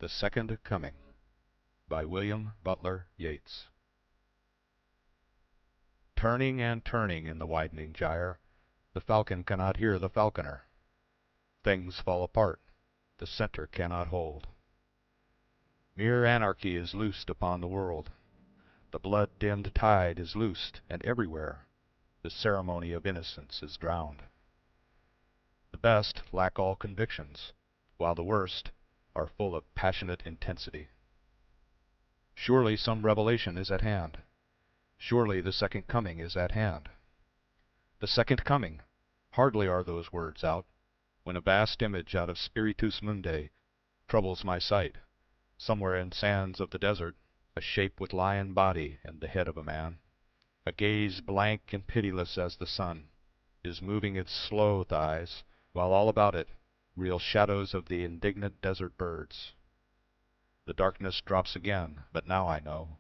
The Second Coming by William Butler Yeats. Turning and turning in the widening gyre, the falcon cannot hear the falconer. Things fall apart, the center cannot hold. Mere anarchy is loosed upon the world. The blood-dimmed tide is loosed, and everywhere the ceremony of innocence is drowned. The best lack all convictions, while the worst are full of passionate intensity. Surely some revelation is at hand. Surely the second coming is at hand. The second coming! Hardly are those words out, when a vast image out of Spiritus Mundi troubles my sight. Somewhere in sands of the desert, a shape with lion body and the head of a man, a gaze blank and pitiless as the sun, is moving its slow thighs, while all about it reel shadows of the indignant desert birds. The darkness drops again, but now I know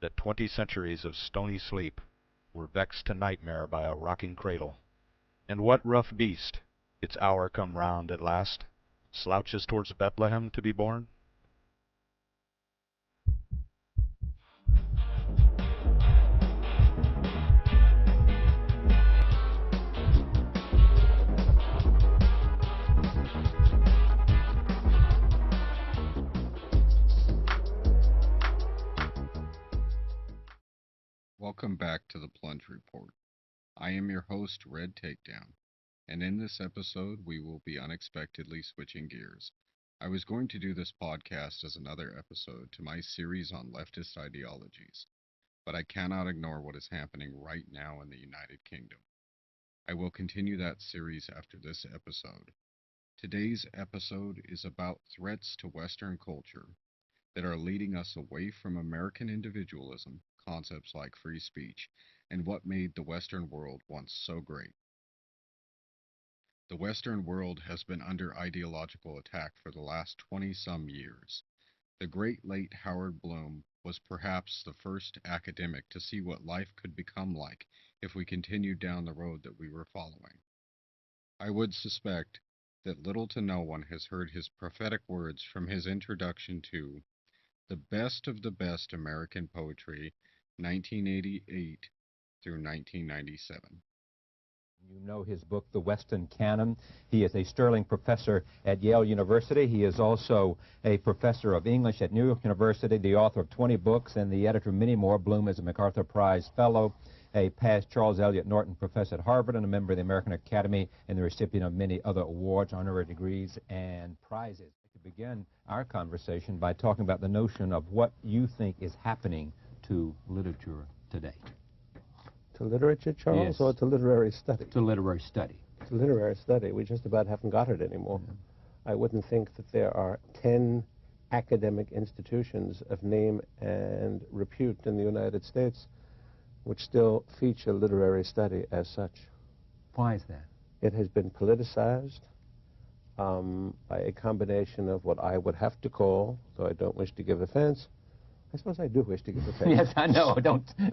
that 20 centuries of stony sleep were vexed to nightmare by a rocking cradle. And what rough beast, its hour come round at last, slouches towards Bethlehem to be born? Welcome back to the Plunge Report. I am your host, Red Takedown, and in this episode we will be unexpectedly switching gears. I was going to do this podcast as another episode to my series on leftist ideologies, but I cannot ignore what is happening right now in the United Kingdom. I will continue that series after this episode. Today's episode is about threats to Western culture that are leading us away from American individualism, concepts like free speech, and what made the Western world once so great. The Western world has been under ideological attack for the last 20-some years. The great late Howard Bloom was perhaps the first academic to see what life could become like if we continued down the road that we were following. I would suspect that little to no one has heard his prophetic words from his introduction to the best of the best American poetry, 1988 through 1997. You know his book, The Western Canon. He is a Sterling professor at Yale University. He is also a professor of English at New York University, the author of 20 books, and the editor of many more. Bloom is a MacArthur Prize Fellow, a past Charles Eliot Norton professor at Harvard, and a member of the American Academy, and the recipient of many other awards, honorary degrees, and prizes. To begin our conversation by talking about the notion of what you think is happening to literature today. To literature, Charles, Yes. or to literary study? To literary study. To literary study. We just about haven't got it anymore. I wouldn't think that there are 10 academic institutions of name and repute in the United States which still feature literary study as such. Why is that? It has been politicized by a combination of what I would have to call, though I don't wish to give offense, I suppose I do wish to give offense. Yes, I know.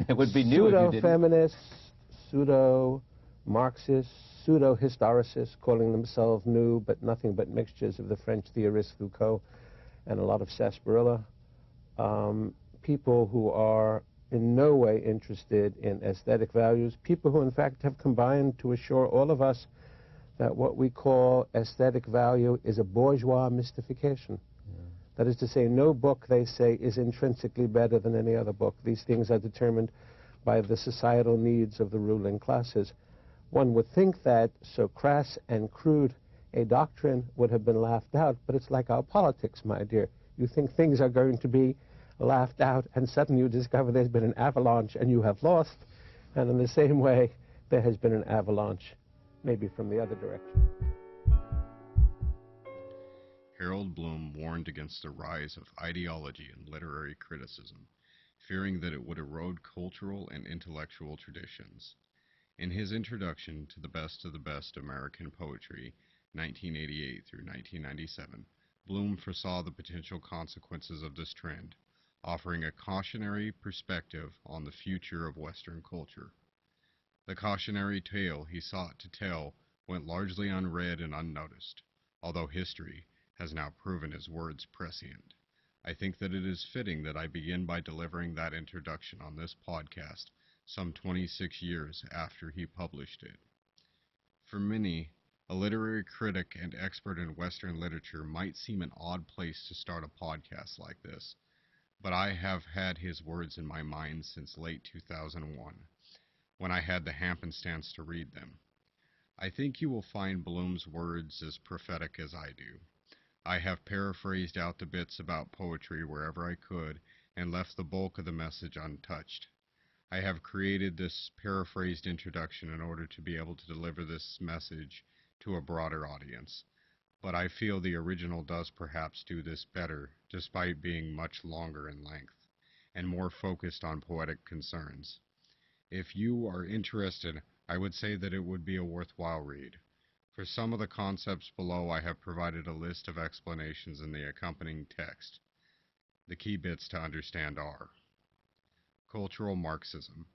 It would be new if you didn't. Pseudo-feminists, pseudo-Marxists, pseudo-historicists, calling themselves new, but nothing but mixtures of the French theorist Foucault and a lot of sarsaparilla. People who are in no way interested in aesthetic values. People who, in fact, have combined to assure all of us that what we call aesthetic value is a bourgeois mystification. That is to say, no book, they say, is intrinsically better than any other book. These things are determined by the societal needs of the ruling classes. One would think that so crass and crude a doctrine would have been laughed out, but it's like our politics, my dear. You think things are going to be laughed out, and suddenly you discover there's been an avalanche and you have lost. And in the same way, there has been an avalanche, maybe from the other direction. Harold Bloom warned against the rise of ideology and literary criticism, fearing that it would erode cultural and intellectual traditions. In his introduction to the best of the best American poetry, 1988 through 1997, Bloom foresaw the potential consequences of this trend, offering a cautionary perspective on the future of Western culture. The cautionary tale he sought to tell went largely unread and unnoticed, although history has now proven his words prescient. I think that it is fitting that I begin by delivering that introduction on this podcast some 26 years after he published it. For many, a literary critic and expert in Western literature might seem an odd place to start a podcast like this, but I have had his words in my mind since late 2001, when I had the happenstance to read them. I think you will find Bloom's words as prophetic as I do. I have paraphrased out the bits about poetry wherever I could and left the bulk of the message untouched. I have created this paraphrased introduction in order to be able to deliver this message to a broader audience, but I feel the original does perhaps do this better, despite being much longer in length, and more focused on poetic concerns. If you are interested, I would say that it would be a worthwhile read. For some of the concepts below, I have provided a list of explanations in the accompanying text. The key bits to understand are: cultural Marxism,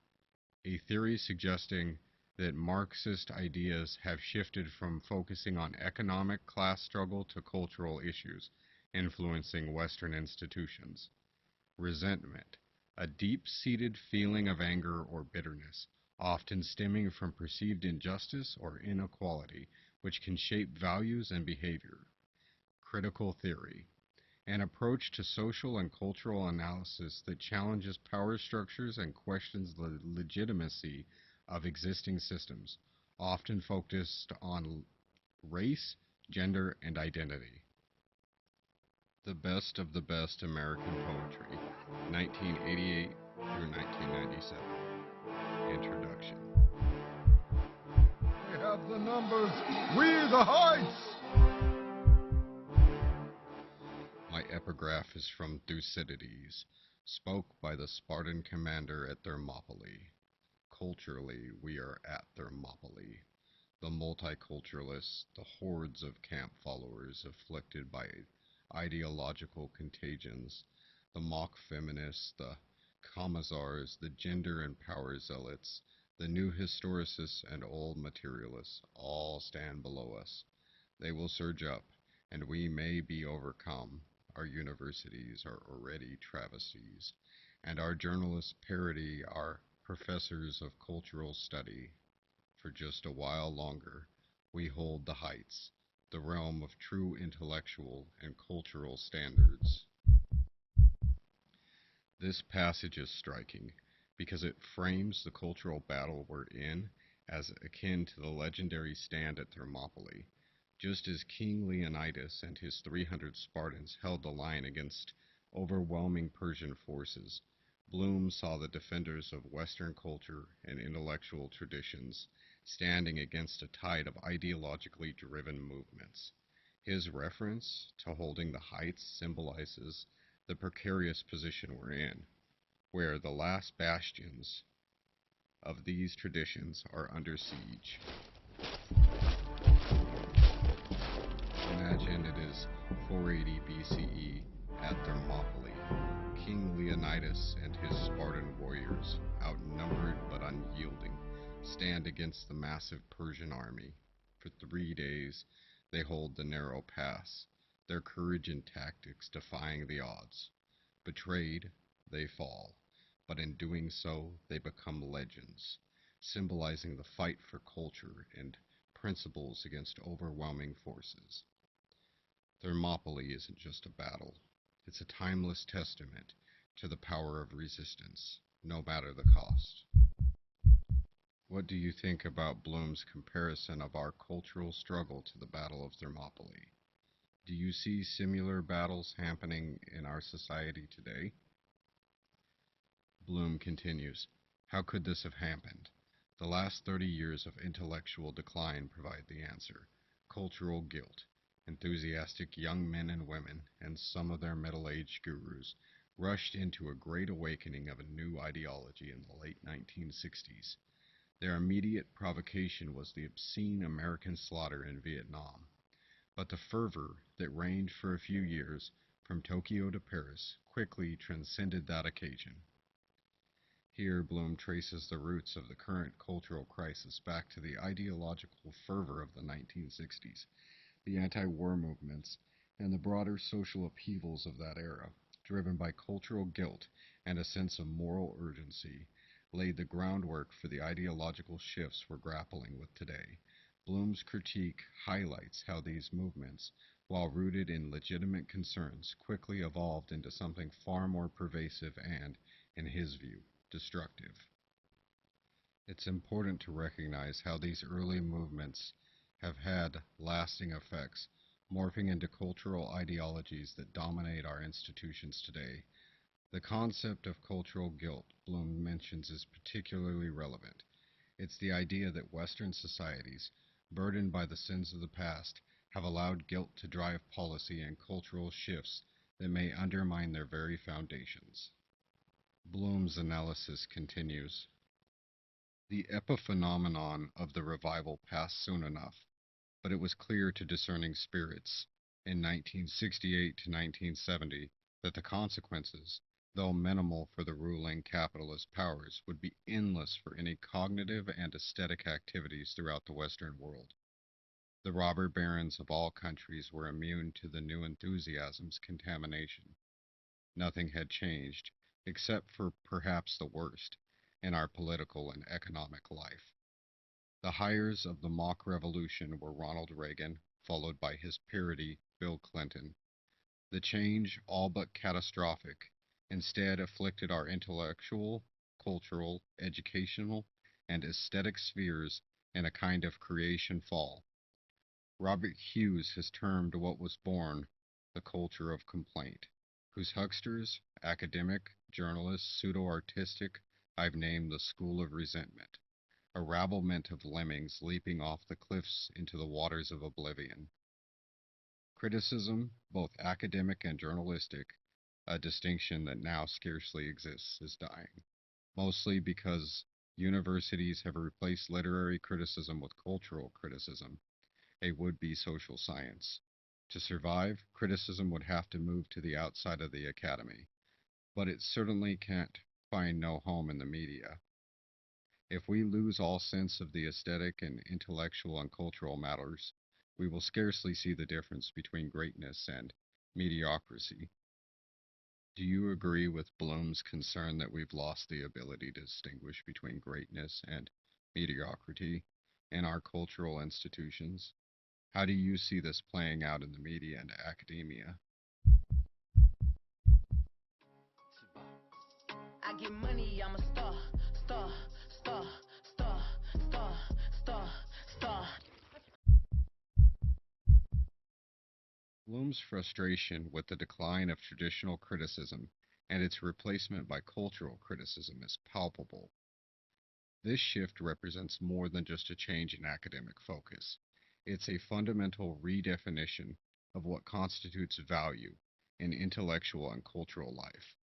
a theory suggesting that Marxist ideas have shifted from focusing on economic class struggle to cultural issues influencing Western institutions. Resentment, a deep-seated feeling of anger or bitterness, often stemming from perceived injustice or inequality, which can shape values and behavior. Critical theory, an approach to social and cultural analysis that challenges power structures and questions the legitimacy of existing systems, often focused on race, gender, and identity. The best of the best American poetry, 1988 through 1997. Introduction. We have the numbers, we the heights! My epigraph is from Thucydides, spoke by the Spartan commander at Thermopylae. Culturally, we are at Thermopylae. The multiculturalists, the hordes of camp followers afflicted by ideological contagions, the mock feminists, the commissars, the gender and power zealots, the new historicists and old materialists, all stand below us. They will surge up, and we may be overcome. Our universities are already travesties, and our journalists parody our professors of cultural study. For just a while longer, we hold the heights, the realm of true intellectual and cultural standards. This passage is striking because it frames the cultural battle we're in as akin to the legendary stand at Thermopylae. Just as King Leonidas and his 300 Spartans held the line against overwhelming Persian forces, Bloom saw the defenders of Western culture and intellectual traditions standing against a tide of ideologically driven movements. His reference to holding the heights symbolizes the precarious position we're in, where the last bastions of these traditions are under siege. Imagine it is 480 BCE at Thermopylae. King Leonidas and his Spartan warriors, outnumbered but unyielding, stand against the massive Persian army. For 3 days, they hold the narrow pass, their courage and tactics defying the odds. Betrayed, they fall, but in doing so, they become legends, symbolizing the fight for culture and principles against overwhelming forces. Thermopylae isn't just a battle. It's a timeless testament to the power of resistance, no matter the cost. What do you think about Bloom's comparison of our cultural struggle to the Battle of Thermopylae? Do you see similar battles happening in our society today? Bloom continues, how could this have happened? The last 30 years of intellectual decline provide the answer. Cultural guilt. Enthusiastic young men and women, and some of their middle-aged gurus, rushed into a great awakening of a new ideology in the late 1960s. Their immediate provocation was the obscene American slaughter in Vietnam. But the fervor that reigned for a few years, from Tokyo to Paris, quickly transcended that occasion. Here, Bloom traces the roots of the current cultural crisis back to the ideological fervor of the 1960s, the anti-war movements, and the broader social upheavals of that era. driven by cultural guilt and a sense of moral urgency, laid the groundwork for the ideological shifts we're grappling with today. Bloom's critique highlights how these movements, while rooted in legitimate concerns, quickly evolved into something far more pervasive and, in his view, destructive. It's important to recognize how these early movements have had lasting effects, morphing into cultural ideologies that dominate our institutions today. The concept of cultural guilt Bloom mentions is particularly relevant. It's the idea that Western societies, burdened by the sins of the past, have allowed guilt to drive policy and cultural shifts that may undermine their very foundations. Bloom's analysis continues. The epiphenomenon of the revival passed soon enough, but it was clear to discerning spirits in 1968 to 1970 that the consequences, though minimal for the ruling capitalist powers, would be endless for any cognitive and aesthetic activities throughout the Western world. The robber barons of all countries were immune to the new enthusiasm's contamination. Nothing had changed, except for perhaps the worst, in our political and economic life. The hires of the mock revolution were Ronald Reagan, followed by his parody, Bill Clinton. The change, all but catastrophic, instead afflicted our intellectual, cultural, educational, and aesthetic spheres in a kind of creation fall. Robert Hughes has termed what was born the culture of complaint, whose hucksters, academic, journalists, pseudo-artistic, I've named the school of resentment, a rabblement of lemmings leaping off the cliffs into the waters of oblivion. Criticism, both academic and journalistic, a distinction that now scarcely exists, is dying, mostly because universities have replaced literary criticism with cultural criticism, a would-be social science. To survive, criticism would have to move to the outside of the academy, but it certainly can't find no home in the media. If we lose all sense of the aesthetic and intellectual and cultural matters, we will scarcely see the difference between greatness and mediocrity. Do you agree with Bloom's concern that we've lost the ability to distinguish between greatness and mediocrity in our cultural institutions? How do you see this playing out in the media and academia? I get money, I'm a star, star, star, star, star, star, star. Bloom's frustration with the decline of traditional criticism and its replacement by cultural criticism is palpable. This shift represents more than just a change in academic focus. It's a fundamental redefinition of what constitutes value in intellectual and cultural life.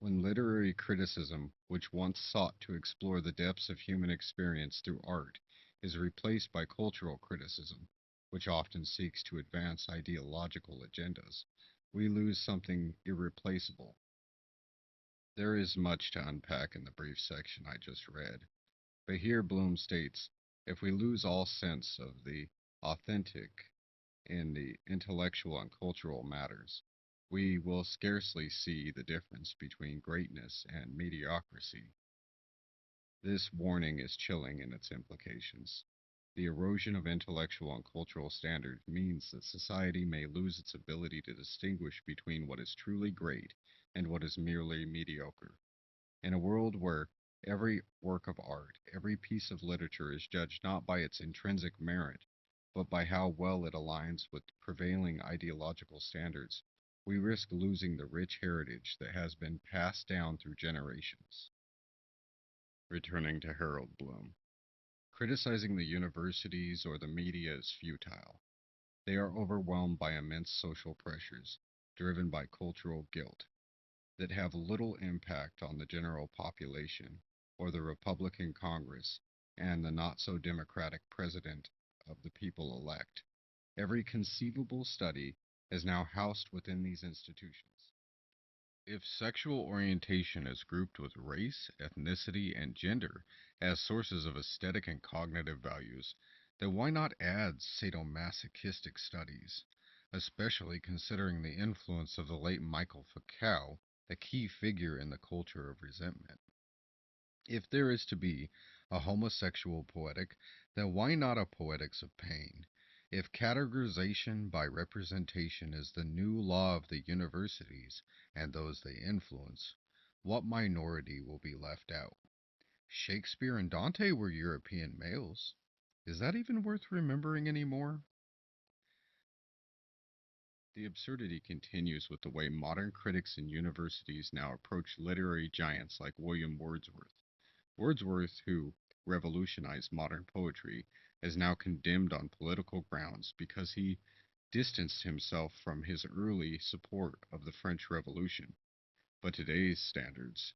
When literary criticism, which once sought to explore the depths of human experience through art, is replaced by cultural criticism, which often seeks to advance ideological agendas, we lose something irreplaceable. There is much to unpack in the brief section I just read, but here Bloom states, if we lose all sense of the authentic in the intellectual and cultural matters, we will scarcely see the difference between greatness and mediocrity. This warning is chilling in its implications. The erosion of intellectual and cultural standards means that society may lose its ability to distinguish between what is truly great and what is merely mediocre. In a world where every work of art, every piece of literature is judged not by its intrinsic merit, but by how well it aligns with prevailing ideological standards, we risk losing the rich heritage that has been passed down through generations. Returning to Harold Bloom. Criticizing the universities or the media is futile. They are overwhelmed by immense social pressures, driven by cultural guilt, that have little impact on the general population or the Republican Congress and the not-so-democratic president of the people elect. Every conceivable study is now housed within these institutions. If sexual orientation is grouped with race, ethnicity, and gender as sources of aesthetic and cognitive values, then why not add sadomasochistic studies? especially considering the influence of the late Michael Foucault, a key figure in the culture of resentment. If there is to be a homosexual poetic, then why not a poetics of pain? If categorization by representation is the new law of the universities and those they influence, what minority will be left out? Shakespeare and Dante were European males. Is that even worth remembering anymore? The absurdity continues with the way modern critics and universities now approach literary giants like William Wordsworth. Wordsworth, who revolutionized modern poetry, is now condemned on political grounds because he distanced himself from his early support of the French Revolution. By today's standards,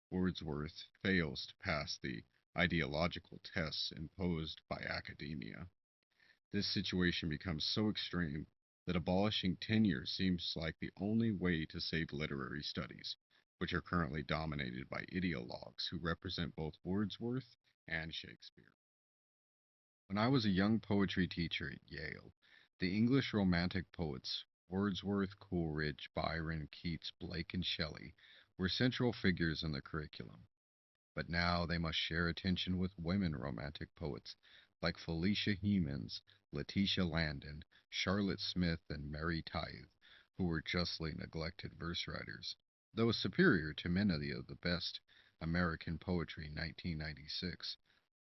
Wordsworth fails to pass the ideological tests imposed by academia. This situation becomes so extreme that abolishing tenure seems like the only way to save literary studies, which are currently dominated by ideologues who represent both Wordsworth and Shakespeare. When I was a young poetry teacher at Yale, the English Romantic poets Wordsworth, Coleridge, Byron, Keats, Blake, and Shelley were central figures in the curriculum. But now they must share attention with women Romantic poets like Felicia Hemans, Letitia Landon, Charlotte Smith, and Mary Tithe, who were justly neglected verse writers, though superior to many of the best American poetry in 1996.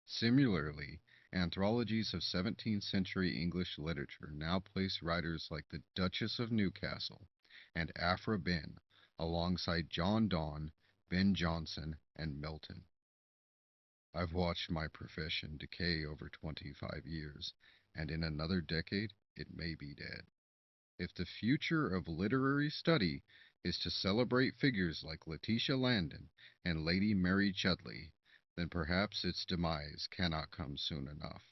Similarly, anthologies of 17th century English literature now place writers like the Duchess of Newcastle and Aphra Behn alongside John Donne, Ben Jonson, and Milton. I've watched my profession decay over 25 years, and in another decade it may be dead. If the future of literary study is to celebrate figures like Letitia Landon and Lady Mary Chudley, then perhaps its demise cannot come soon enough.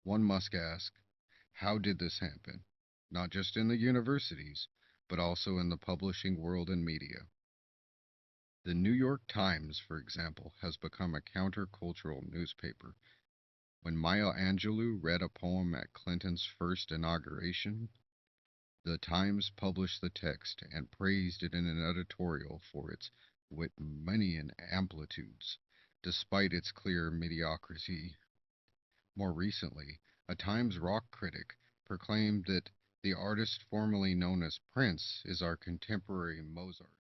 One must ask, how did this happen? Not just in the universities, but also in the publishing world and media. The New York Times, for example, has become a countercultural newspaper. When Maya Angelou read a poem at Clinton's first inauguration, the Times published the text and praised it in an editorial for its Whitmanian amplitudes, despite its clear mediocrity. More recently, a Times rock critic proclaimed that the artist formerly known as Prince is our contemporary Mozart.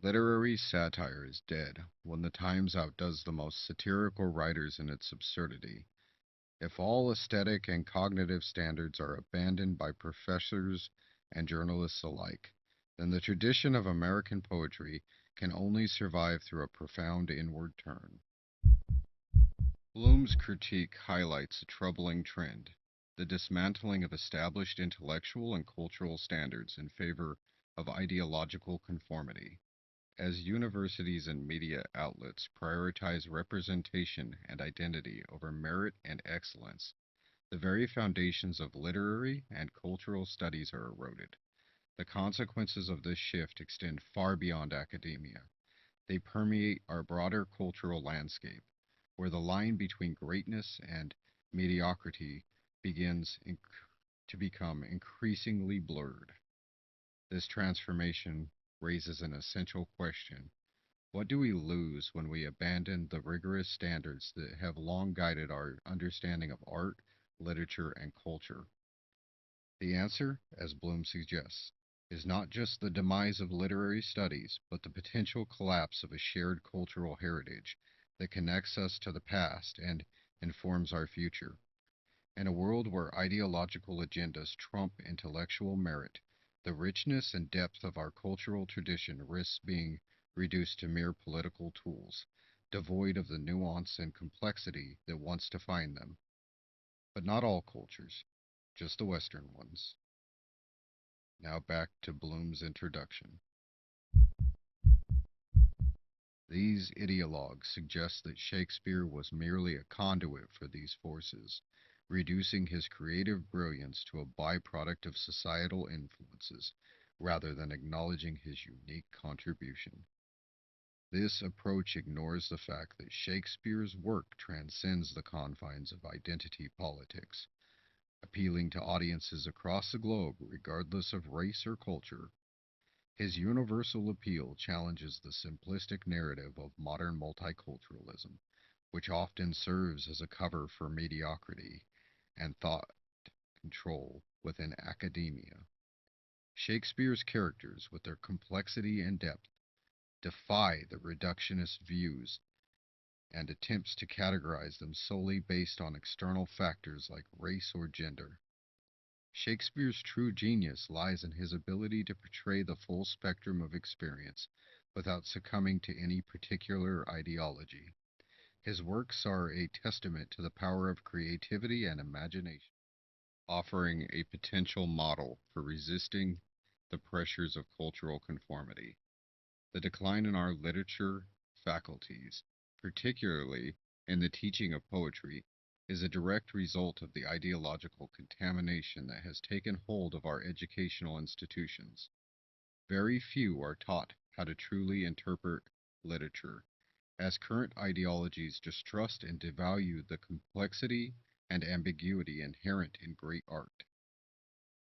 Literary satire is dead when the Times outdoes the most satirical writers in its absurdity. If all aesthetic and cognitive standards are abandoned by professors and journalists alike, then the tradition of American poetry can only survive through a profound inward turn. Bloom's critique highlights a troubling trend, the dismantling of established intellectual and cultural standards in favor of ideological conformity. As universities and media outlets prioritize representation and identity over merit and excellence, the very foundations of literary and cultural studies are eroded. The consequences of this shift extend far beyond academia. They permeate our broader cultural landscape, where the line between greatness and mediocrity begins to become increasingly blurred. This transformation raises an essential question. What do we lose when we abandon the rigorous standards that have long guided our understanding of art, literature, and culture? The answer, as Bloom suggests, is not just the demise of literary studies, but the potential collapse of a shared cultural heritage that connects us to the past and informs our future. In a world where ideological agendas trump intellectual merit, the richness and depth of our cultural tradition risks being reduced to mere political tools, devoid of the nuance and complexity that once defined them. But not all cultures, just the Western ones. Now back to Bloom's introduction. These ideologues suggest that Shakespeare was merely a conduit for these forces, reducing his creative brilliance to a byproduct of societal influences, rather than acknowledging his unique contribution. This approach ignores the fact that Shakespeare's work transcends the confines of identity politics. appealing to audiences across the globe regardless of race or culture. His universal appeal challenges the simplistic narrative of modern multiculturalism, which often serves as a cover for mediocrity and thought control within academia. Shakespeare's characters, with their complexity and depth, defy the reductionist views and attempts to categorize them solely based on external factors like race or gender. Shakespeare's true genius lies in his ability to portray the full spectrum of experience without succumbing to any particular ideology. His works are a testament to the power of creativity and imagination, offering a potential model for resisting the pressures of cultural conformity. The decline in our literature faculties, particularly in the teaching of poetry, is a direct result of the ideological contamination that has taken hold of our educational institutions. Very few are taught how to truly interpret literature, as current ideologies distrust and devalue the complexity and ambiguity inherent in great art.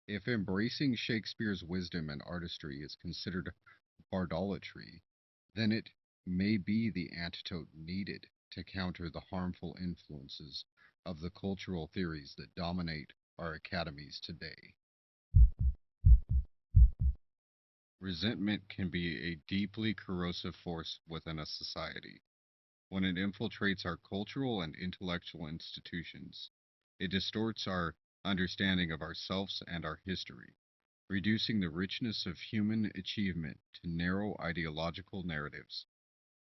If embracing Shakespeare's wisdom and artistry is considered bardolatry, then it may be the antidote needed to counter the harmful influences of the cultural theories that dominate our academies today. Resentment can be a deeply corrosive force within a society. When it infiltrates our cultural and intellectual institutions, it distorts our understanding of ourselves and our history, reducing the richness of human achievement to narrow ideological narratives.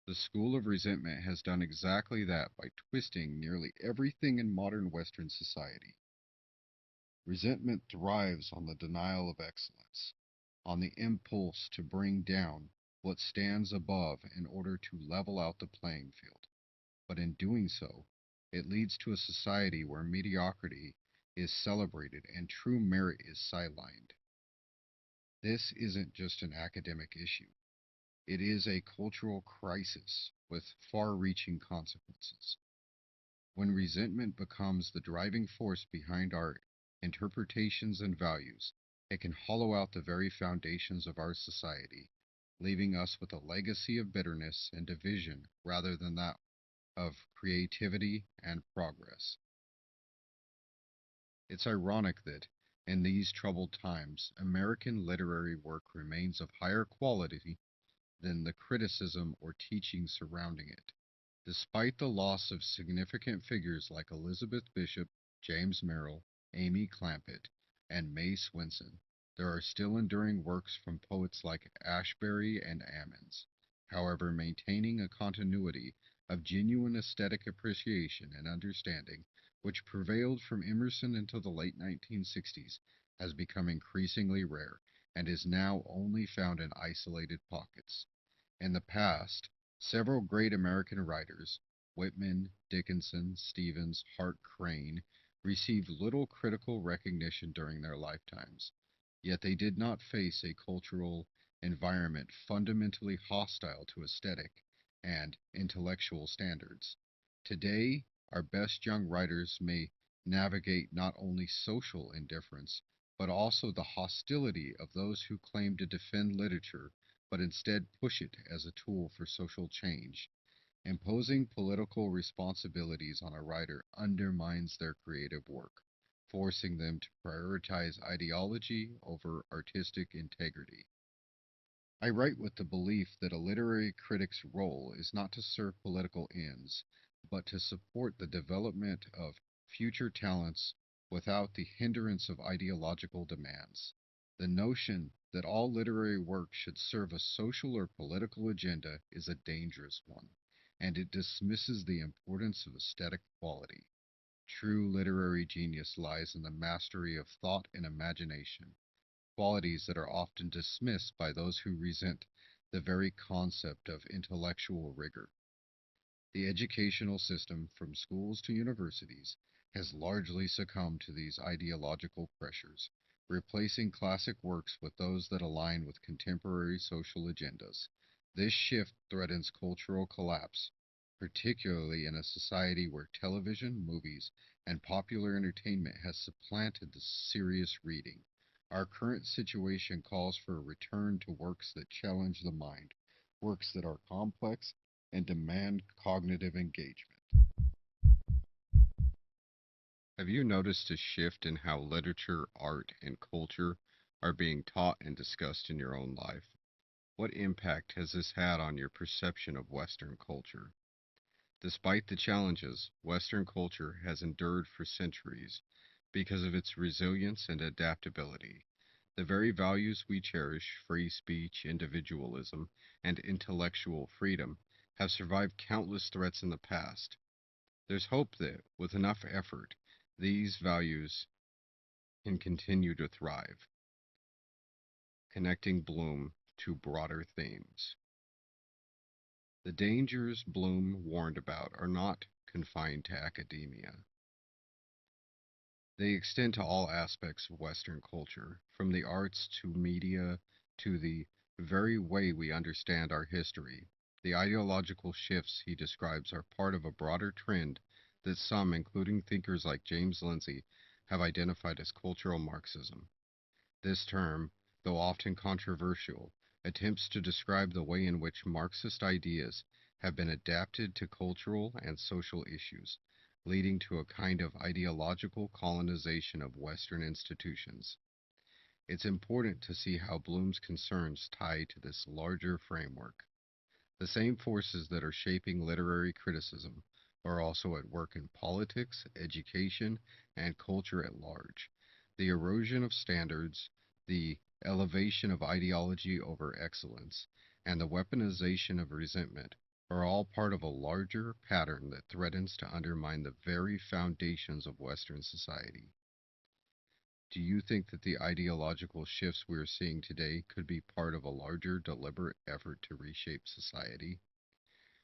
The school of resentment has done exactly that by twisting nearly everything in modern Western society. Resentment thrives on the denial of excellence, on the impulse to bring down what stands above in order to level out the playing field. But in doing so, it leads to a society where mediocrity is celebrated and true merit is sidelined. This isn't just an academic issue. It is a cultural crisis with far-reaching consequences. When resentment becomes the driving force behind our interpretations and values, it can hollow out the very foundations of our society, leaving us with a legacy of bitterness and division rather than that of creativity and progress. It's ironic that, in these troubled times, American literary work remains of higher quality than the criticism or teaching surrounding it. Despite the loss of significant figures like Elizabeth Bishop, James Merrill, Amy Clampett, and Mae Swenson, there are still enduring works from poets like Ashbery and Ammons. However, maintaining a continuity of genuine aesthetic appreciation and understanding, which prevailed from Emerson until the late 1960s, has become increasingly rare and is now only found in isolated pockets. In the past, several great American writers, Whitman, Dickinson, Stevens, Hart Crane, received little critical recognition during their lifetimes, yet they did not face a cultural environment fundamentally hostile to aesthetic and intellectual standards. Today, our best young writers may navigate not only social indifference, but also the hostility of those who claim to defend literature but instead push it as a tool for social change. Imposing political responsibilities on a writer undermines their creative work, forcing them to prioritize ideology over artistic integrity. I write with the belief that a literary critic's role is not to serve political ends, but to support the development of future talents without the hindrance of ideological demands. The notion that all literary work should serve a social or political agenda is a dangerous one, and it dismisses the importance of aesthetic quality. True literary genius lies in the mastery of thought and imagination, qualities that are often dismissed by those who resent the very concept of intellectual rigor. The educational system, from schools to universities, has largely succumbed to these ideological pressures, replacing classic works with those that align with contemporary social agendas. This shift threatens cultural collapse, particularly in a society where television, movies, and popular entertainment has supplanted the serious reading. Our current situation calls for a return to works that challenge the mind, works that are complex and demand cognitive engagement. Have you noticed a shift in how literature, art, and culture are being taught and discussed in your own life? What impact has this had on your perception of Western culture? Despite the challenges, Western culture has endured for centuries because of its resilience and adaptability. The very values we cherish, free speech, individualism, and intellectual freedom, have survived countless threats in the past. There's hope that, with enough effort, these values can continue to thrive, connecting Bloom to broader themes. The dangers Bloom warned about are not confined to academia. They extend to all aspects of Western culture, from the arts to media to the very way we understand our history. The ideological shifts he describes are part of a broader trend that some, including thinkers like James Lindsay, have identified as cultural Marxism. This term, though often controversial, attempts to describe the way in which Marxist ideas have been adapted to cultural and social issues, leading to a kind of ideological colonization of Western institutions. It's important to see how Bloom's concerns tie to this larger framework. The same forces that are shaping literary criticism are also at work in politics, education, and culture at large. The erosion of standards, the elevation of ideology over excellence, and the weaponization of resentment are all part of a larger pattern that threatens to undermine the very foundations of Western society. Do you think that the ideological shifts we are seeing today could be part of a larger, deliberate effort to reshape society?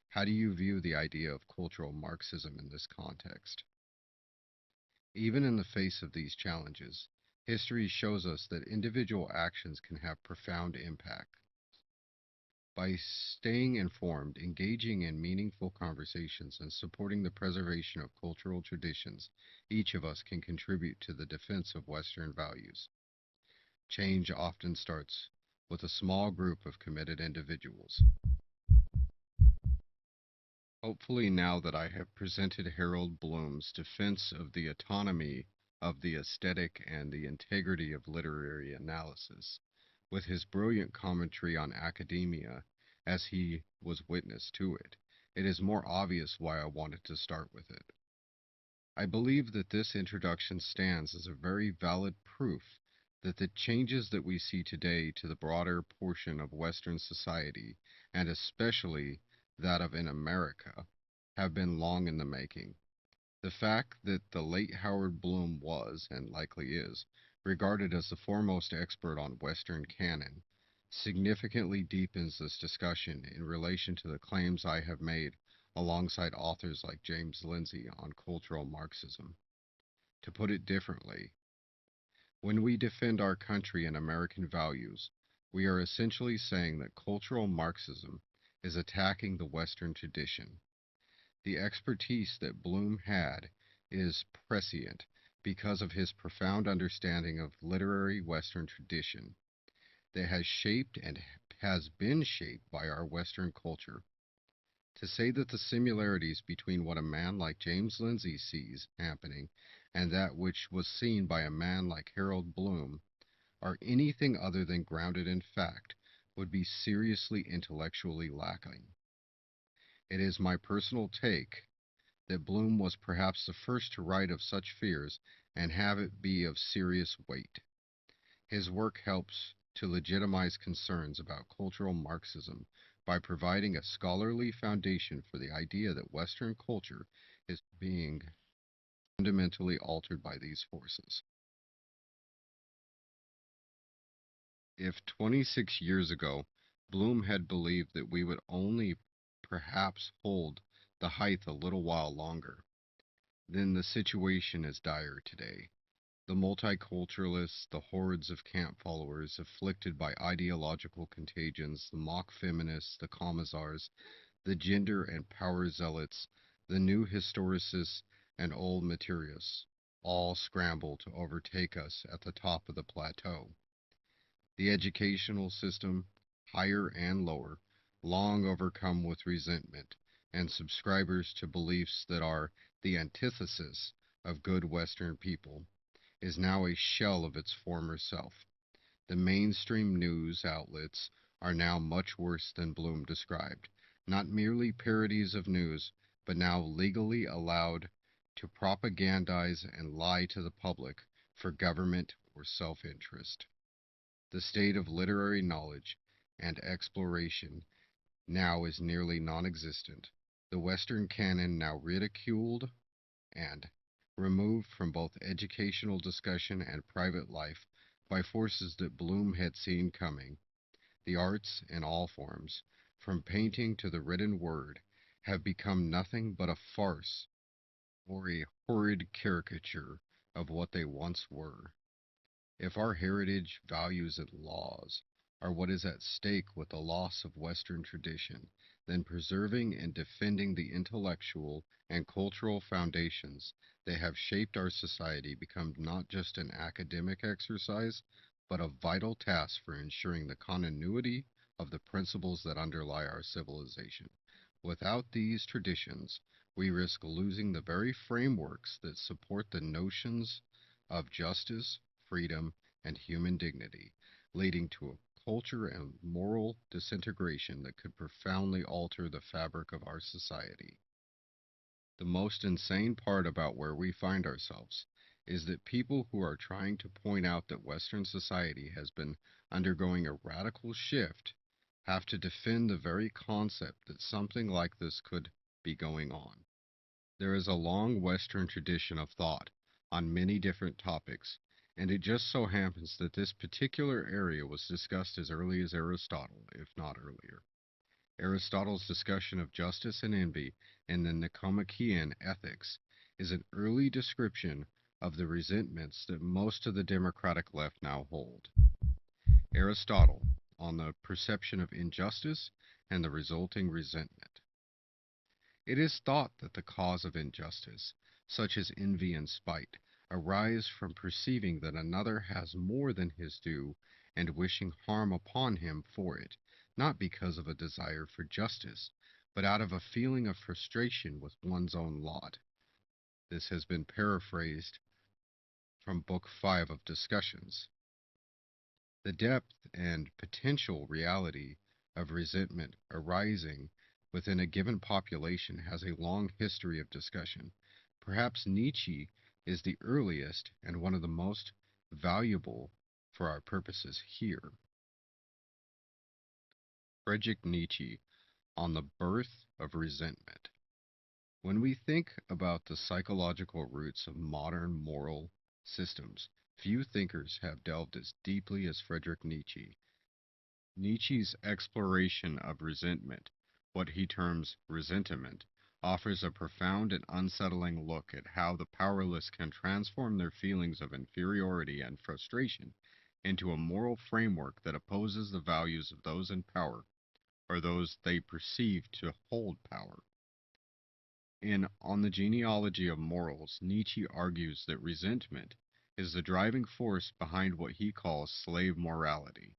How do you view the idea of cultural Marxism in this context? Even in the face of these challenges, history shows us that individual actions can have profound impact. By staying informed, engaging in meaningful conversations, and supporting the preservation of cultural traditions, each of us can contribute to the defense of Western values. Change often starts with a small group of committed individuals. Hopefully, now that I have presented Harold Bloom's defense of the autonomy of the aesthetic and the integrity of literary analysis, with his brilliant commentary on academia as he was witness to it, it is more obvious why I wanted to start with it. I believe that this introduction stands as a very valid proof that the changes that we see today to the broader portion of Western society, and especially that of in America, have been long in the making. The fact that the late Howard Bloom was, and likely is, regarded as the foremost expert on Western canon significantly deepens this discussion in relation to the claims I have made alongside authors like James Lindsay on cultural Marxism. To put it differently, when we defend our country and American values, we are essentially saying that cultural Marxism is attacking the Western tradition. The expertise that Bloom had is prescient because of his profound understanding of literary Western tradition that has shaped and has been shaped by our Western culture. To say that the similarities between what a man like James Lindsay sees happening and that which was seen by a man like Harold Bloom are anything other than grounded in fact would be seriously intellectually lacking. It is my personal take that Bloom was perhaps the first to write of such fears and have it be of serious weight. His work helps to legitimize concerns about cultural Marxism by providing a scholarly foundation for the idea that Western culture is being fundamentally altered by these forces. If 26 years ago Bloom had believed that we would only perhaps hold the height a little while longer, then the situation is dire today. The multiculturalists, the hordes of camp followers afflicted by ideological contagions, the mock feminists, the commissars, the gender and power zealots, the new historicists, and old materialists all scramble to overtake us at the top of the plateau. The educational system, higher and lower, long overcome with resentment and subscribers to beliefs that are the antithesis of good Western people, is now a shell of its former self. The mainstream news outlets are now much worse than Bloom described, not merely parodies of news, but now legally allowed to propagandize and lie to the public for government or self-interest. The state of literary knowledge and exploration now is nearly non-existent. The Western canon now ridiculed and removed from both educational discussion and private life by forces that Bloom had seen coming. The arts, in all forms, from painting to the written word, have become nothing but a farce or a horrid caricature of what they once were. If our heritage, values, and laws are what is at stake with the loss of Western tradition, then preserving and defending the intellectual and cultural foundations that have shaped our society becomes not just an academic exercise, but a vital task for ensuring the continuity of the principles that underlie our civilization. Without these traditions, we risk losing the very frameworks that support the notions of justice, freedom, and human dignity, leading to a culture and moral disintegration that could profoundly alter the fabric of our society. The most insane part about where we find ourselves is that people who are trying to point out that Western society has been undergoing a radical shift have to defend the very concept that something like this could be going on. There is a long Western tradition of thought on many different topics, and it just so happens that this particular area was discussed as early as Aristotle, if not earlier. Aristotle's discussion of justice and envy in the Nicomachean Ethics is an early description of the resentments that most of the democratic left now hold. Aristotle, on the perception of injustice and the resulting resentment. It is thought that the cause of injustice, such as envy and spite, arise from perceiving that another has more than his due and wishing harm upon him for it, not because of a desire for justice, but out of a feeling of frustration with one's own lot. This has been paraphrased from Book 5 of Discussions. The depth and potential reality of resentment arising within a given population has a long history of discussion. Perhaps Nietzsche is the earliest and one of the most valuable for our purposes here. Friedrich Nietzsche on the birth of resentment. When we think about the psychological roots of modern moral systems, few thinkers have delved as deeply as Friedrich Nietzsche. Nietzsche's exploration of resentment, what he terms resentment, offers a profound and unsettling look at how the powerless can transform their feelings of inferiority and frustration into a moral framework that opposes the values of those in power or those they perceive to hold power. In On the Genealogy of Morals, Nietzsche argues that resentment is the driving force behind what he calls slave morality,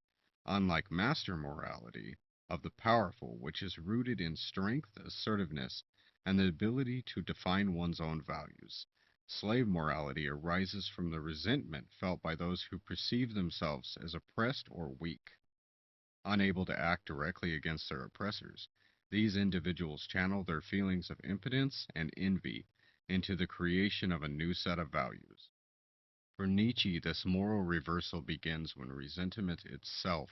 unlike master morality of the powerful, which is rooted in strength, assertiveness, and the ability to define one's own values. Slave morality arises from the resentment felt by those who perceive themselves as oppressed or weak. Unable to act directly against their oppressors, these individuals channel their feelings of impotence and envy into the creation of a new set of values. For Nietzsche, this moral reversal begins when resentment itself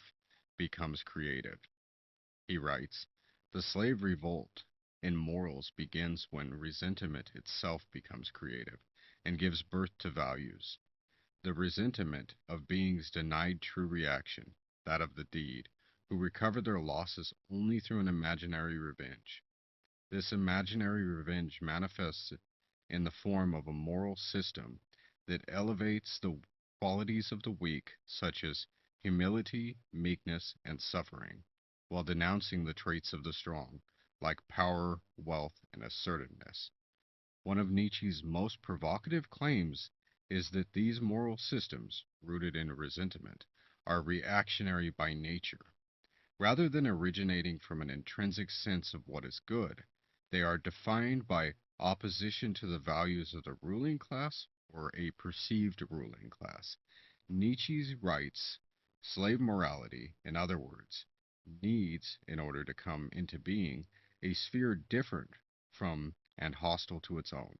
becomes creative. He writes, "The slave revolt in morals begins when resentment itself becomes creative and gives birth to values. The resentment of beings denied true reaction, that of the deed, who recover their losses only through an imaginary revenge. This imaginary revenge manifests in the form of a moral system that elevates the qualities of the weak, such as humility, meekness, and suffering, while denouncing the traits of the strong, like power, wealth, and assertiveness. One of Nietzsche's most provocative claims is that these moral systems, rooted in resentment, are reactionary by nature. Rather than originating from an intrinsic sense of what is good, they are defined by opposition to the values of the ruling class or a perceived ruling class. Nietzsche writes, slave morality, in other words, needs, in order to come into being, a sphere different from and hostile to its own.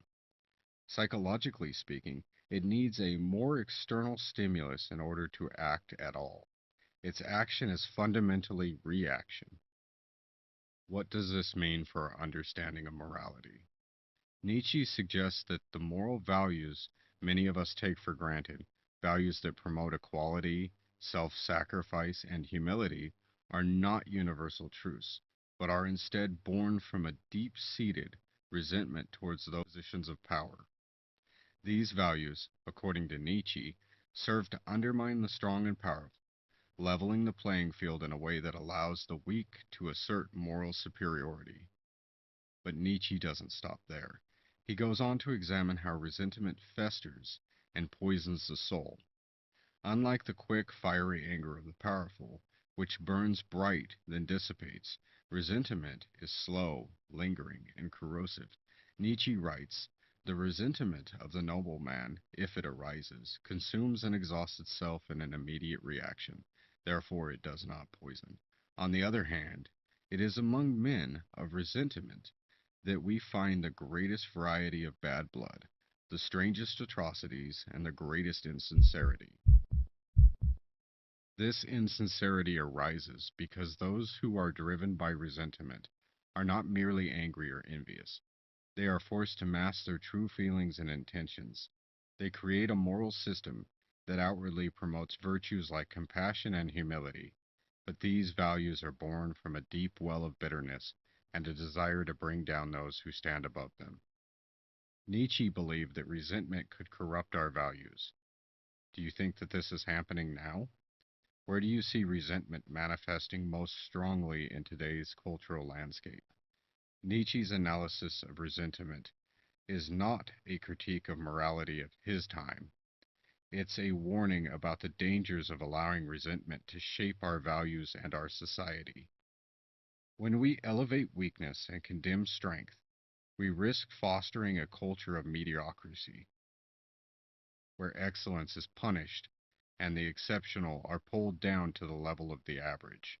Psychologically speaking, it needs a more external stimulus in order to act at all. Its action is fundamentally reaction. What does this mean for our understanding of morality? Nietzsche suggests that the moral values many of us take for granted, values that promote equality, self-sacrifice, and humility, are not universal truths, but are instead born from a deep-seated resentment towards those positions of power. These values, according to Nietzsche, serve to undermine the strong and powerful, leveling the playing field in a way that allows the weak to assert moral superiority. But Nietzsche doesn't stop there. He goes on to examine how resentment festers and poisons the soul. Unlike the quick, fiery anger of the powerful, which burns bright then dissipates, resentment is slow, lingering, and corrosive. Nietzsche writes, the resentment of the noble man, if it arises, consumes and exhausts itself in an immediate reaction. Therefore it does not poison. On the other hand, it is among men of resentment that we find the greatest variety of bad blood, the strangest atrocities, and the greatest insincerity. This insincerity arises because those who are driven by resentment are not merely angry or envious. They are forced to mask their true feelings and intentions. They create a moral system that outwardly promotes virtues like compassion and humility, but these values are born from a deep well of bitterness and a desire to bring down those who stand above them. Nietzsche believed that resentment could corrupt our values. Do you think that this is happening now? Where do you see resentment manifesting most strongly in today's cultural landscape? Nietzsche's analysis of resentment is not a critique of morality of his time. It's a warning about the dangers of allowing resentment to shape our values and our society. When we elevate weakness and condemn strength, we risk fostering a culture of mediocrity, where excellence is punished and the exceptional are pulled down to the level of the average.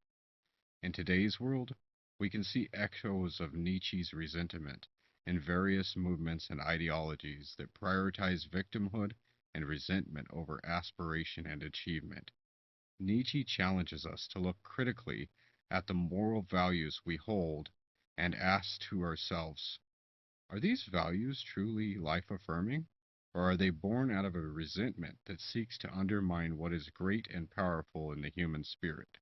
In today's world, we can see echoes of Nietzsche's resentment in various movements and ideologies that prioritize victimhood and resentment over aspiration and achievement. Nietzsche challenges us to look critically at the moral values we hold and ask to ourselves, are these values truly life-affirming, or are they born out of a resentment that seeks to undermine what is great and powerful in the human spirit?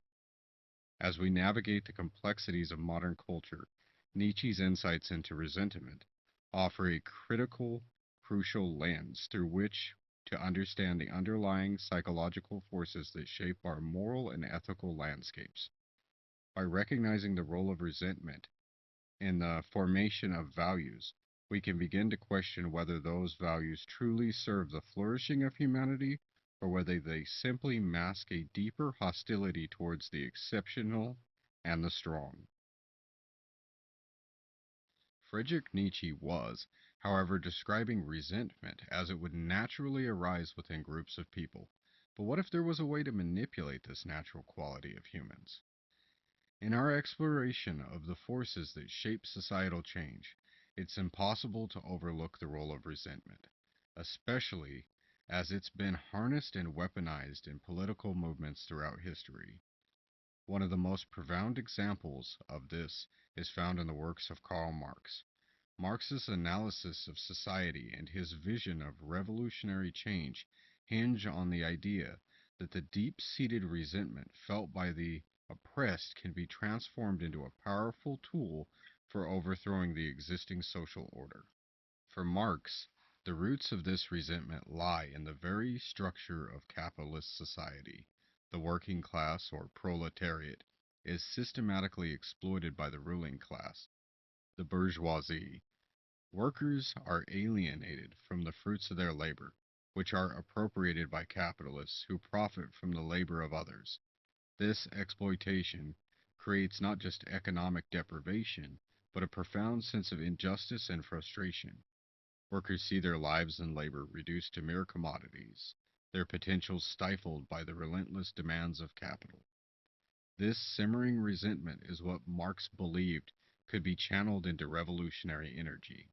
As we navigate the complexities of modern culture, Nietzsche's insights into resentment offer a critical, crucial lens through which to understand the underlying psychological forces that shape our moral and ethical landscapes. By recognizing the role of resentment in the formation of values, we can begin to question whether those values truly serve the flourishing of humanity or whether they simply mask a deeper hostility towards the exceptional and the strong. Friedrich Nietzsche was, however, describing resentment as it would naturally arise within groups of people. But what if there was a way to manipulate this natural quality of humans? In our exploration of the forces that shape societal change, it's impossible to overlook the role of resentment, especially as it's been harnessed and weaponized in political movements throughout history. One of the most profound examples of this is found in the works of Karl Marx. Marx's analysis of society and his vision of revolutionary change hinge on the idea that the deep-seated resentment felt by the oppressed can be transformed into a powerful tool for overthrowing the existing social order. For Marx, the roots of this resentment lie in the very structure of capitalist society. The working class, or proletariat, is systematically exploited by the ruling class, the bourgeoisie. Workers are alienated from the fruits of their labor, which are appropriated by capitalists who profit from the labor of others. This exploitation creates not just economic deprivation, but a profound sense of injustice and frustration. Workers see their lives and labor reduced to mere commodities, their potentials stifled by the relentless demands of capital. This simmering resentment is what Marx believed could be channeled into revolutionary energy.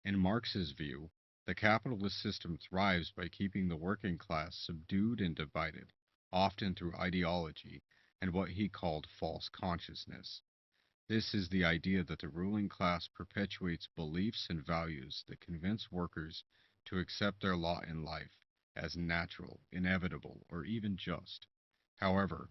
In Marx's view, the capitalist system thrives by keeping the working class subdued and divided, often through ideology and what he called false consciousness. This is the idea that the ruling class perpetuates beliefs and values that convince workers to accept their lot in life as natural, inevitable, or even just. However,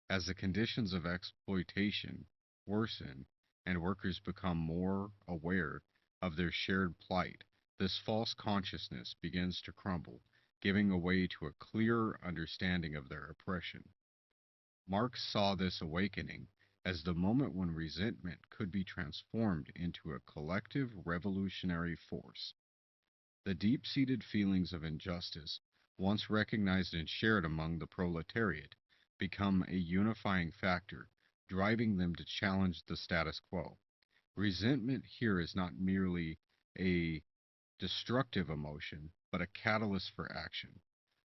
as the conditions of exploitation worsen and workers become more aware of their shared plight, this false consciousness begins to crumble, giving way to a clearer understanding of their oppression. Marx saw this awakening as the moment when resentment could be transformed into a collective revolutionary force. The deep-seated feelings of injustice, once recognized and shared among the proletariat, become a unifying factor, driving them to challenge the status quo. Resentment here is not merely a destructive emotion, but a catalyst for action.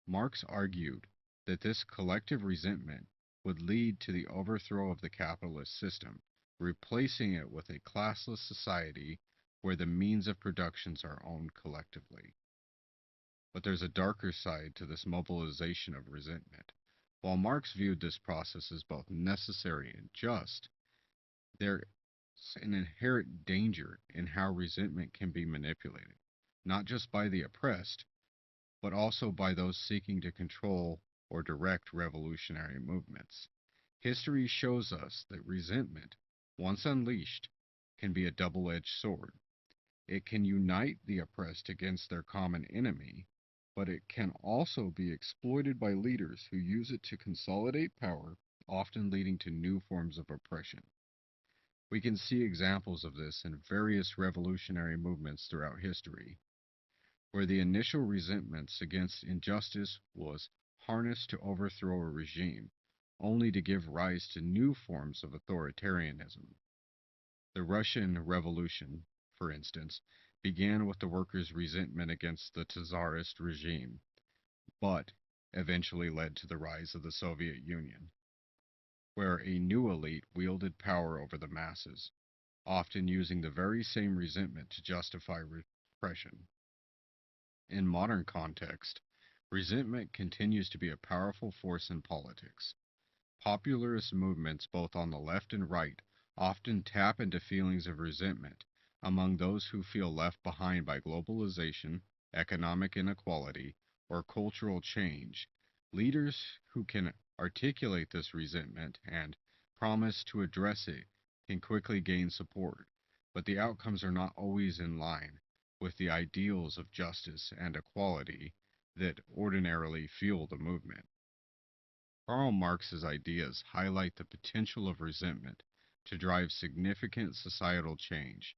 Marx argued that this collective resentment would lead to the overthrow of the capitalist system, replacing it with a classless society where the means of productions are owned collectively. But there's a darker side to this mobilization of resentment. While Marx viewed this process as both necessary and just, there's an inherent danger in how resentment can be manipulated, not just by the oppressed, but also by those seeking to control or direct revolutionary movements. History shows us that resentment, once unleashed, can be a double-edged sword. It can unite the oppressed against their common enemy, but it can also be exploited by leaders who use it to consolidate power, often leading to new forms of oppression. We can see examples of this in various revolutionary movements throughout history, where the initial resentments against injustice was harnessed to overthrow a regime, only to give rise to new forms of authoritarianism. The Russian Revolution, for instance, began with the workers' resentment against the Tsarist regime, but eventually led to the rise of the Soviet Union, where a new elite wielded power over the masses, often using the very same resentment to justify repression. In modern context, resentment continues to be a powerful force in politics. Popularist movements both on the left and right often tap into feelings of resentment among those who feel left behind by globalization, economic inequality, or cultural change. Leaders who can articulate this resentment and promise to address it can quickly gain support, but the outcomes are not always in line with the ideals of justice and equality that ordinarily fuel the movement. Karl Marx's ideas highlight the potential of resentment to drive significant societal change,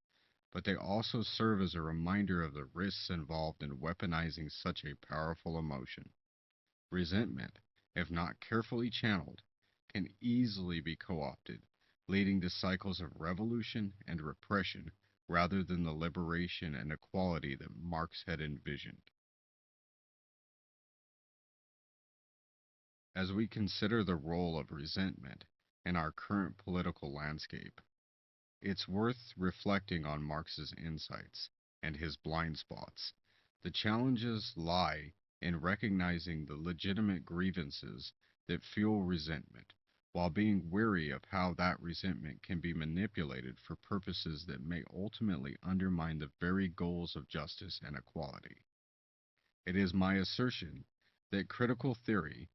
but they also serve as a reminder of the risks involved in weaponizing such a powerful emotion. Resentment, if not carefully channeled, can easily be co-opted, leading to cycles of revolution and repression rather than the liberation and equality that Marx had envisioned. As we consider the role of resentment in our current political landscape, it's worth reflecting on Marx's insights and his blind spots. The challenges lie in recognizing the legitimate grievances that fuel resentment, while being wary of how that resentment can be manipulated for purposes that may ultimately undermine the very goals of justice and equality. It is my assertion that critical theory,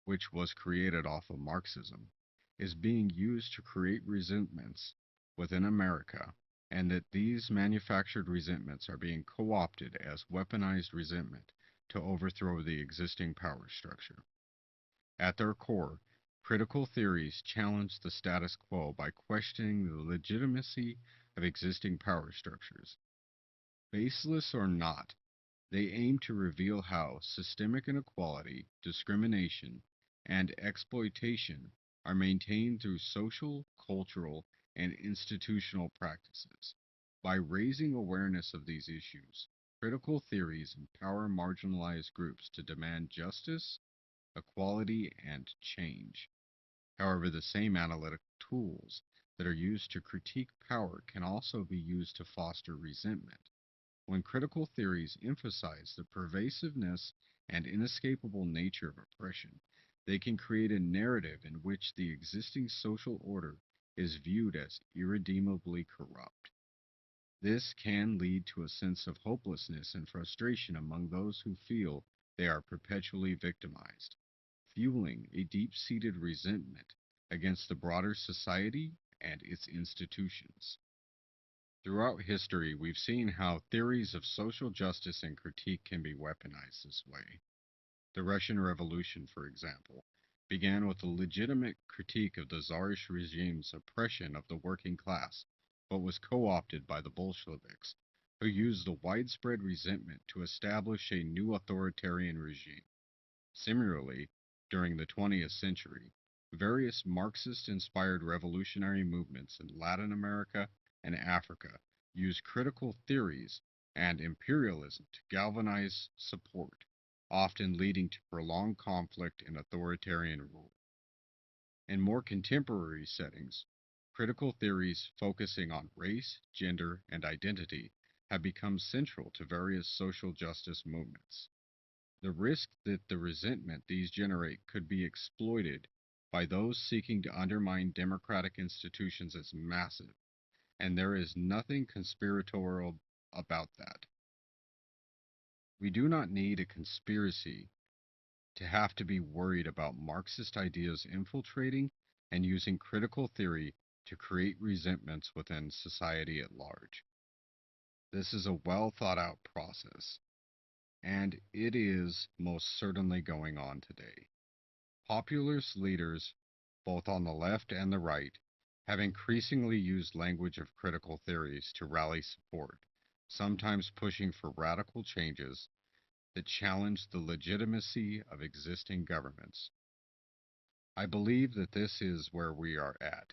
which was created off of Marxism, is being used to create resentments within America, and that these manufactured resentments are being co-opted as weaponized resentment to overthrow the existing power structure. At their core, critical theories challenge the status quo by questioning the legitimacy of existing power structures. Baseless or not, they aim to reveal how systemic inequality, discrimination, and exploitation are maintained through social, cultural, and institutional practices. By raising awareness of these issues, critical theories empower marginalized groups to demand justice, equality, and change. However, the same analytic tools that are used to critique power can also be used to foster resentment. When critical theories emphasize the pervasiveness and inescapable nature of oppression, they can create a narrative in which the existing social order is viewed as irredeemably corrupt. This can lead to a sense of hopelessness and frustration among those who feel they are perpetually victimized, fueling a deep-seated resentment against the broader society and its institutions. Throughout history, we've seen how theories of social justice and critique can be weaponized this way. The Russian Revolution, for example, began with a legitimate critique of the Tsarist regime's oppression of the working class, but was co-opted by the Bolsheviks, who used the widespread resentment to establish a new authoritarian regime. Similarly, during the 20th century, various Marxist-inspired revolutionary movements in Latin America and Africa used critical theories and imperialism to galvanize support, often leading to prolonged conflict and authoritarian rule. In more contemporary settings, critical theories focusing on race, gender, and identity have become central to various social justice movements. The risk that the resentment these generate could be exploited by those seeking to undermine democratic institutions is massive, and there is nothing conspiratorial about that. We do not need a conspiracy to have to be worried about Marxist ideas infiltrating and using critical theory to create resentments within society at large. This is a well thought out process, and it is most certainly going on today. Populist leaders, both on the left and the right, have increasingly used language of critical theories to rally support, sometimes pushing for radical changes that challenge the legitimacy of existing governments. I believe that this is where we are at.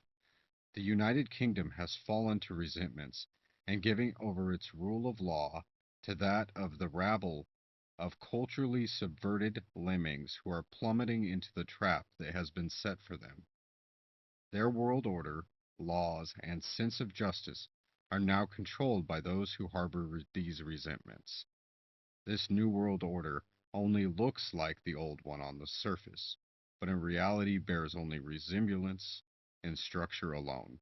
The United Kingdom has fallen to resentments and giving over its rule of law to that of the rabble of culturally subverted lemmings who are plummeting into the trap that has been set for them. Their world order, laws, and sense of justice are now controlled by those who harbor these resentments. This new world order only looks like the old one on the surface, but in reality bears only resemblance in structure alone.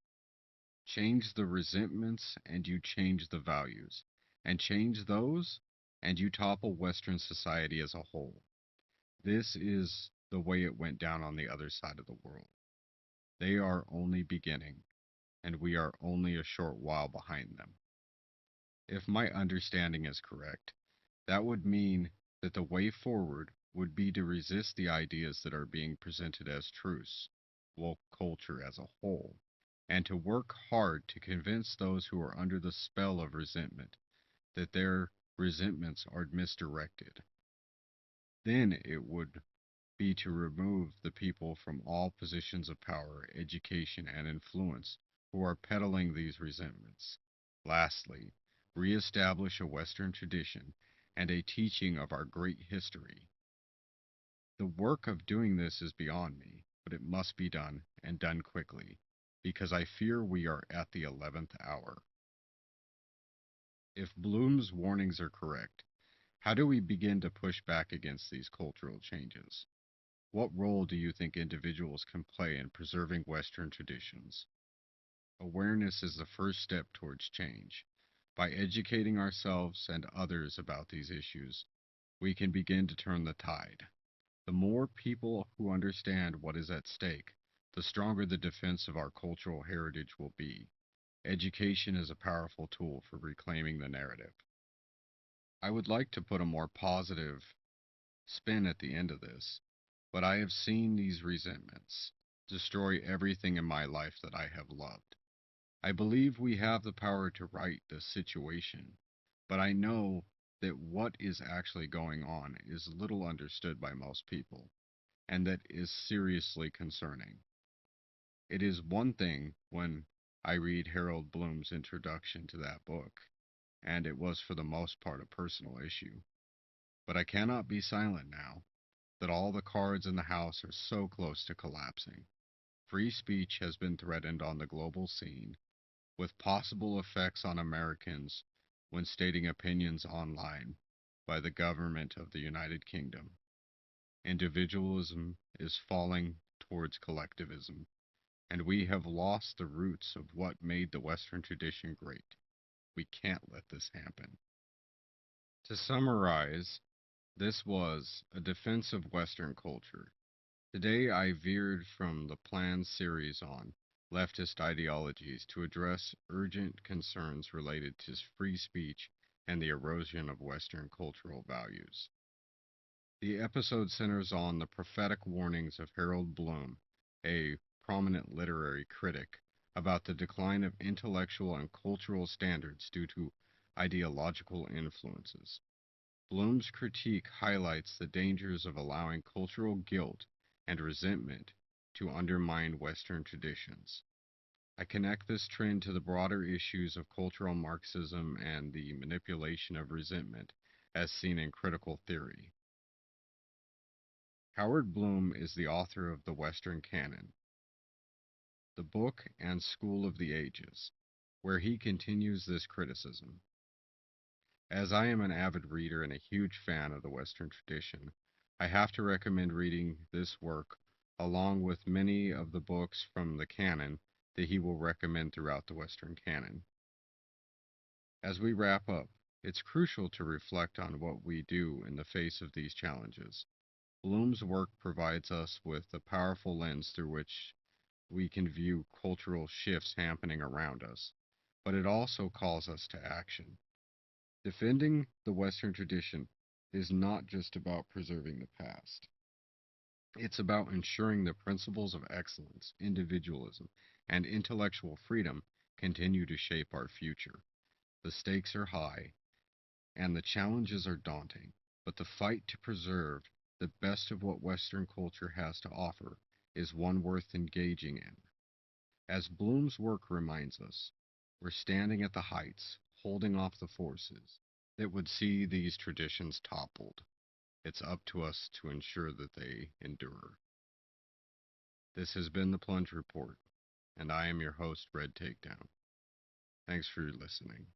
Change the resentments and you change the values, and change those and you topple Western society as a whole. This is the way it went down on the other side of the world. They are only beginning, and we are only a short while behind them. If my understanding is correct, that would mean that the way forward would be to resist the ideas that are being presented as truths, woke culture as a whole, and to work hard to convince those who are under the spell of resentment that their resentments are misdirected. Then it would be to remove the people from all positions of power, education, and influence who are peddling these resentments. Lastly, reestablish a Western tradition and a teaching of our great history. The work of doing this is beyond me, but it must be done, and done quickly, because I fear we are at the 11th hour. If Bloom's warnings are correct, how do we begin to push back against these cultural changes? What role do you think individuals can play in preserving Western traditions? Awareness is the first step towards change. By educating ourselves and others about these issues, we can begin to turn the tide. The more people who understand what is at stake, the stronger the defense of our cultural heritage will be. Education is a powerful tool for reclaiming the narrative. I would like to put a more positive spin at the end of this, but I have seen these resentments destroy everything in my life that I have loved. I believe we have the power to right this situation, but I know that what is actually going on is little understood by most people, and that is seriously concerning. It is one thing when I read Harold Bloom's introduction to that book, and it was for the most part a personal issue. But I cannot be silent now that all the cards in the house are so close to collapsing. Free speech has been threatened on the global scene, with possible effects on Americans when stating opinions online by the government of the United Kingdom. Individualism is falling towards collectivism, and we have lost the roots of what made the Western tradition great. We can't let this happen. To summarize, this was a defense of Western culture. Today I veered from the planned series on leftist ideologies to address urgent concerns related to free speech and the erosion of Western cultural values. The episode centers on the prophetic warnings of Harold Bloom, a prominent literary critic, about the decline of intellectual and cultural standards due to ideological influences. Bloom's critique highlights the dangers of allowing cultural guilt and resentment to undermine Western traditions. I connect this trend to the broader issues of cultural Marxism and the manipulation of resentment as seen in critical theory. Howard Bloom is the author of the Western Canon, the book and School of the Ages, where he continues this criticism. As I am an avid reader and a huge fan of the Western tradition, I have to recommend reading this work along with many of the books from the canon that he will recommend throughout the Western canon. As we wrap up, it's crucial to reflect on what we do in the face of these challenges. Bloom's work provides us with a powerful lens through which we can view cultural shifts happening around us, but it also calls us to action. Defending the Western tradition is not just about preserving the past. It's about ensuring the principles of excellence, individualism, and intellectual freedom continue to shape our future. The stakes are high, and the challenges are daunting, but the fight to preserve the best of what Western culture has to offer is one worth engaging in. As Bloom's work reminds us, we're standing at the heights, holding off the forces that would see these traditions toppled. It's up to us to ensure that they endure. This has been the Plunge Report, and I am your host, Red Takedown. Thanks for listening.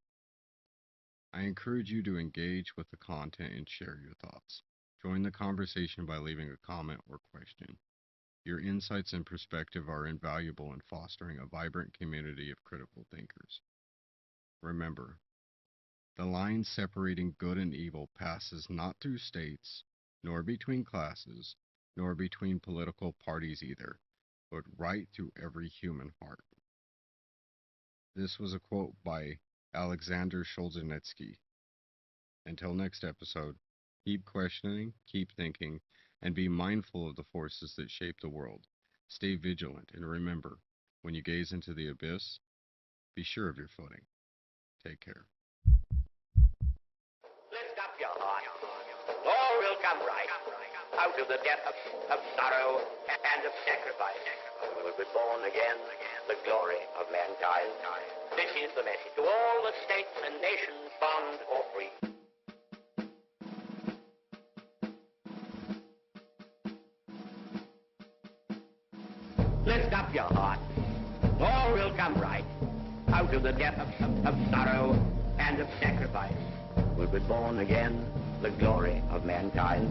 I encourage you to engage with the content and share your thoughts. Join the conversation by leaving a comment or question. Your insights and perspective are invaluable in fostering a vibrant community of critical thinkers. Remember, the line separating good and evil passes not through states, nor between classes, nor between political parties either, but right through every human heart. This was a quote by Alexander Solzhenitsyn. Until next episode, keep questioning, keep thinking, and be mindful of the forces that shape the world. Stay vigilant, and remember, when you gaze into the abyss, be sure of your footing. Take care. Lift up your heart. All will come right out of the depth of sorrow and of sacrifice. We will be born again, the glory of mankind. This is the message to all the states and nations, bond or free. Lift up your heart. All will come right out of the depth of sorrow and of sacrifice. We'll be born again, the glory of mankind.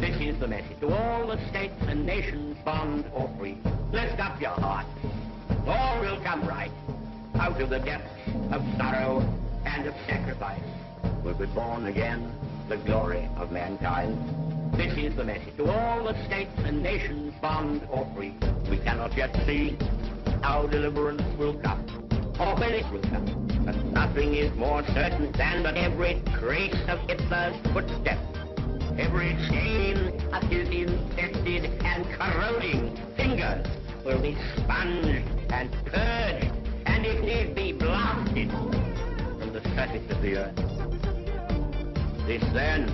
This is the message to all the states and nations, bond or free. Lift up your heart. All will come right out of the depths of sorrow and of sacrifice. We'll be born again, the glory of mankind. This is the message to all the states and nations, bond or free. We cannot yet see how deliverance will come, or when it will come. But nothing is more certain than that every trace of Hitler's footsteps, every chain of his infested and corroding fingers will be sponged and purged, and if need be blasted from the surface of the earth. This then,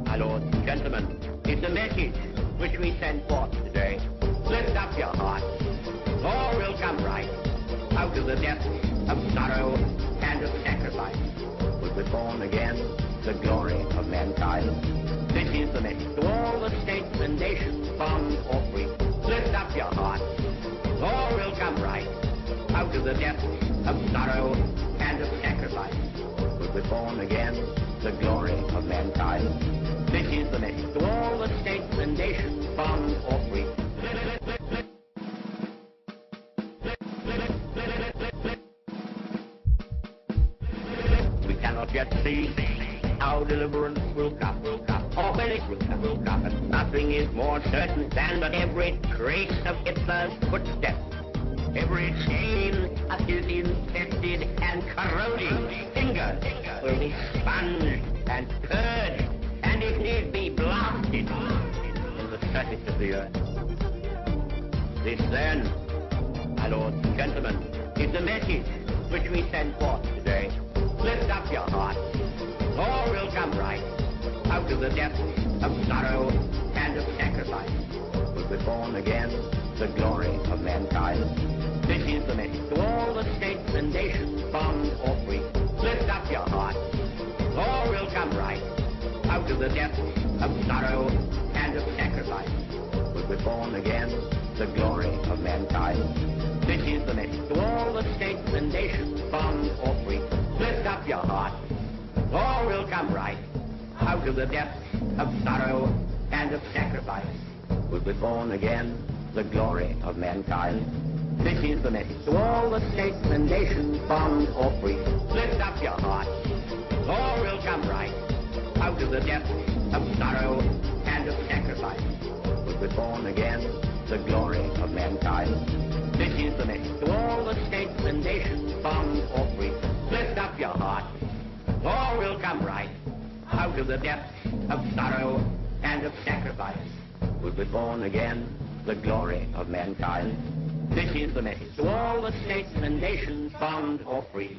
my lords and gentlemen, is the message which we send forth today. Lift up your hearts. All will come right out of the depths of sorrow and of sacrifice. We'll be born again, the glory of mankind. This is the message to all the states and nations, bond or free. Lift up your hearts. All will come right out of the depths of sorrow and of sacrifice. We'll be born again, the glory of mankind. This is the message to all the states and nations, bond or free. We cannot yet see how deliverance will come, or when it will come, and nothing is more certain than that every trace of Hitler's footsteps, every chain of his infested and corroding fingers will be sponged and purged, and if need be, blasted in the surface of the earth. This then, my lords and gentlemen, is the message which we send forth today. Lift up your hearts. All will come right out of the depths of sorrow and of sacrifice. We'll be born again, the glory of mankind. This is the message to all the states and nations, bond or free. Lift up your hearts. All will come right out of the depths of sorrow and of sacrifice. We'll be born again, the glory of mankind. This is the message to all the states and nations, bond or free. Lift up your hearts. All will come right out of the depths of sorrow and of sacrifice. We'll be born again, the glory of mankind. This is the message to all the states and nations, bond or free. Lift up your hearts. All will come right out of the depths of sorrow and of sacrifice. We'll be born again, the glory of mankind. This is the message to all the states and nations, bond or free. Lift up your hearts. All will come right out of the depths of sorrow and of sacrifice. We'll be born again, the glory of mankind. This is the message to all the states and nations, bond or free.